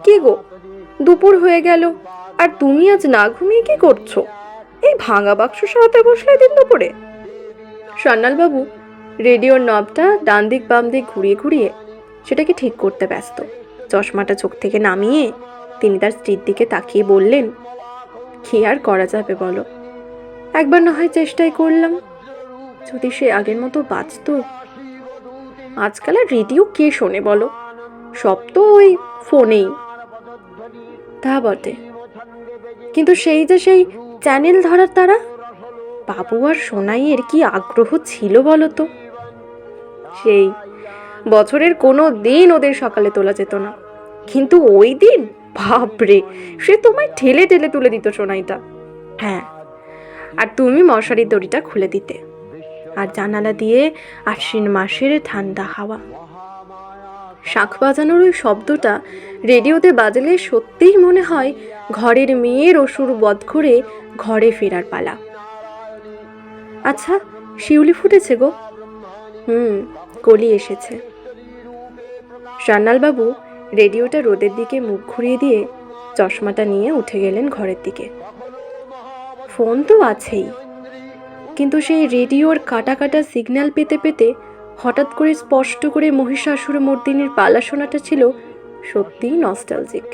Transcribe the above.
কি গো, দুপুর হয়ে গেল আর তুমি আজ না ঘুমিয়ে কি করছো? এই ভাঙা বাক্স সারাতে বসলে দিন দুপুরে? সান্যালবাবু রেডিওর নবটা ডান দিক বাম দিক ঘুরিয়ে ঘুরিয়ে সেটাকে ঠিক করতে ব্যস্ত। চশমাটা চোখ থেকে নামিয়ে তিনি তার স্ত্রীর দিকে তাকিয়ে বললেন, কি আর করা যাবে বলো, একবার না হয় চেষ্টাই করলাম, যদি সে আগের মতো বাঁচত। আজকাল আর রেডিও কে শোনে বলো, সব তো ওই ফোনেই। তা বটে, কিন্তু সেই যে সেই চ্যানেল ধরার তারা, বাবু আর সোনাইয়ের কি আগ্রহ ছিল বলো তো। সেই বছরের কোনো দিন ওদের সকালে তোলা যেত না, কিন্তু ওই দিন বাপরে, সে তোমায় ঠেলে ঠেলে তুলে দিত সোনাইটা। হ্যাঁ, আর তুমি মশারির দড়িটা খুলে দিতে, আর জানালা দিয়ে আশ্বিন মাসের ঠান্ডা হাওয়া। শাঁখ বাজানোর ওই শব্দটা রেডিওতে বাজলে সত্যিই মনে হয় ঘরের মেয়ের অসুর বধ করে ঘরে ফেরার পালা। আচ্ছা, শিউলি ফুটেছে গো। কলি এসেছে। সান্যালবাবু রেডিওটা রোদের দিকে মুখ ঘুরিয়ে দিয়ে চশমাটা নিয়ে উঠে গেলেন ঘরের দিকে। ফোন তো আছেই, কিন্তু সেই রেডিওর কাটা কাটা সিগন্যাল পেতে পেতে হঠাৎ করে স্পষ্ট করে মহিষাসুর মর্দিনীর পালা শোনাটা ছিল সত্যিই নস্টালজিক।